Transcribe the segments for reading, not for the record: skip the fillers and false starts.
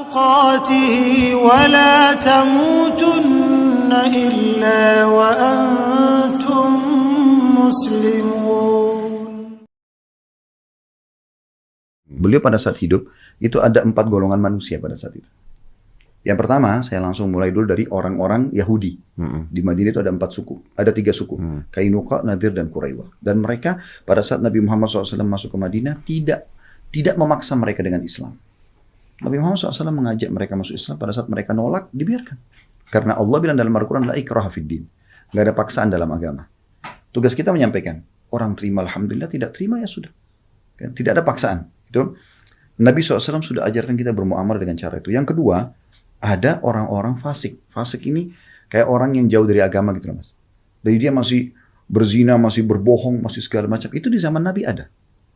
تقاته ولا تموتن إلا وأنتم مسلمون. Beliau pada saat hidup, itu ada 4 golongan manusia pada saat itu. Yang pertama, saya langsung mulai dulu dari orang-orang Yahudi. Di Madinah itu ada 4 suku. Ada 3 suku. Kainuqa, Nadir, dan Quraidah. Dan mereka, pada saat Nabi Muhammad SAW masuk ke Madinah, tidak memaksa mereka dengan Islam. Nabi Muhammad SAW mengajak mereka masuk Islam. Pada saat mereka nolak, dibiarkan. Karena Allah bilang dalam Al-Quran, la ikraha fiddin. Nggak ada paksaan dalam agama. Tugas kita menyampaikan. Orang terima, alhamdulillah. Tidak terima, ya sudah. Tidak ada paksaan. Itu Nabi SAW sudah ajarkan kita bermuamalah dengan cara itu. Yang kedua, ada orang-orang fasik. Fasik ini kayak orang yang jauh dari agama gitu Mas. Jadi dia masih berzina, masih berbohong, masih segala macam. Itu di zaman Nabi ada.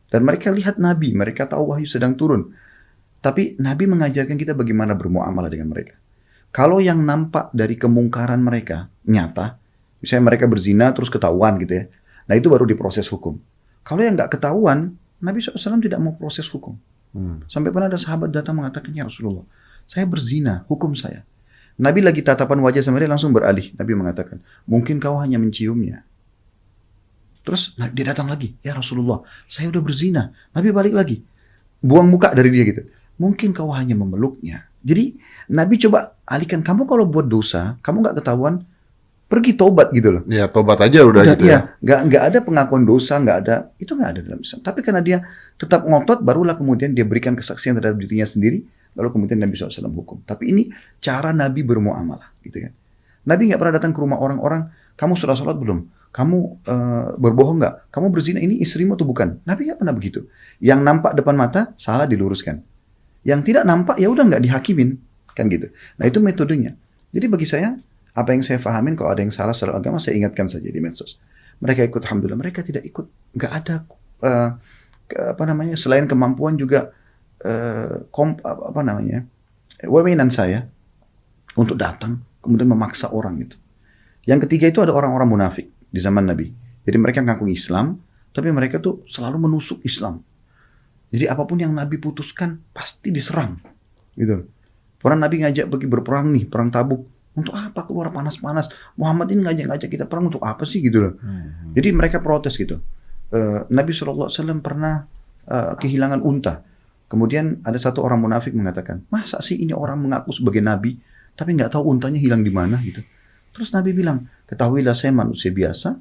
Dan mereka lihat Nabi, mereka tahu wahyu sedang turun. Tapi Nabi mengajarkan kita bagaimana bermuamalah dengan mereka. Kalau yang nampak dari kemungkaran mereka nyata, misalnya mereka berzina terus ketahuan gitu ya. Nah itu baru diproses hukum. Kalau yang nggak ketahuan, Nabi SAW tidak mau proses hukum. Sampai pernah ada sahabat datang mengatakan, ya Rasulullah, saya berzina, hukum saya. Nabi lagi tatapan wajah sama dia langsung beralih. Nabi mengatakan, mungkin kau hanya menciumnya. Terus dia datang lagi, ya Rasulullah, saya udah berzina. Nabi balik lagi, buang muka dari dia gitu. Mungkin kau hanya memeluknya. Jadi Nabi coba alihkan, kamu kalau buat dosa, kamu nggak ketahuan, pergi tobat gitu loh. Ya tobat aja udah gitu ya. Nggak ada pengakuan dosa, nggak ada, itu nggak ada dalam Islam. Tapi karena dia tetap ngotot, barulah kemudian dia berikan kesaksian terhadap dirinya sendiri, lalu kemudian Nabi SAW hukum. Tapi ini cara Nabi bermuamalah, gitu kan. Nabi nggak pernah datang ke rumah orang-orang, kamu sudah sholat belum? Kamu berbohong nggak? Kamu berzina, ini istrimu atau bukan? Nabi nggak pernah begitu. Yang nampak depan mata, salah diluruskan. Yang tidak nampak, ya udah nggak dihakimin, kan gitu. Nah itu metodenya. Jadi bagi saya, apa yang saya fahamin, kalau ada yang salah secara agama, saya ingatkan saja di medsos. Mereka ikut, alhamdulillah. Mereka tidak ikut, nggak ada selain kemampuan juga wewenang saya untuk datang kemudian memaksa orang itu. Yang ketiga itu ada orang-orang munafik di zaman Nabi. Jadi mereka ngaku Islam, tapi mereka tuh selalu menusuk Islam. Jadi apapun yang Nabi putuskan pasti diserang, gitu. Pernah Nabi ngajak pergi berperang nih, perang Tabuk. Untuk apa keluar panas-panas? Muhammad ini ngajak-ngajak kita perang untuk apa sih gitu loh. Jadi mereka protes gitu. Nabi SAW pernah kehilangan unta. Kemudian ada satu orang munafik mengatakan, masa sih ini orang mengaku sebagai Nabi, tapi nggak tahu untanya hilang di mana gitu. Terus Nabi bilang, ketahuilah saya manusia biasa,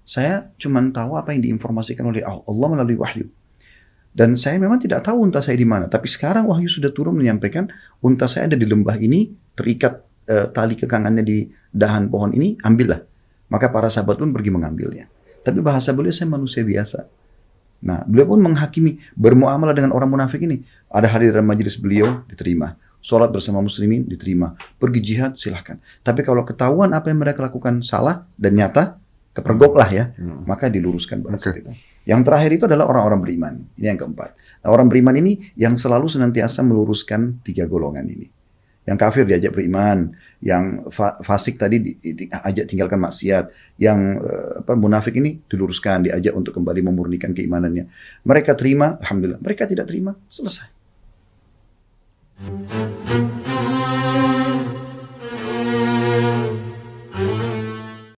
saya cuma tahu apa yang diinformasikan oleh Allah melalui wahyu. Dan saya memang tidak tahu unta saya di mana. Tapi sekarang wahyu sudah turun menyampaikan, unta saya ada di lembah ini, terikat tali kekangannya di dahan pohon ini, ambillah. Maka para sahabat pun pergi mengambilnya. Tapi bahasa beliau, saya manusia biasa. Nah, beliau pun menghakimi, bermuamalah dengan orang munafik ini. Ada hadir dalam majelis beliau, diterima. Sholat bersama muslimin, diterima. Pergi jihad, silahkan. Tapi kalau ketahuan apa yang mereka lakukan salah dan nyata, kepergoklah ya, maka diluruskan bahasa kita. Yang terakhir itu adalah orang-orang beriman. Ini yang keempat. Nah, orang beriman ini yang selalu senantiasa meluruskan 3 golongan ini. Yang kafir diajak beriman, yang fasik tadi diajak tinggalkan maksiat, yang munafik ini diluruskan, diajak untuk kembali memurnikan keimanannya. Mereka terima, alhamdulillah. Mereka tidak terima, selesai.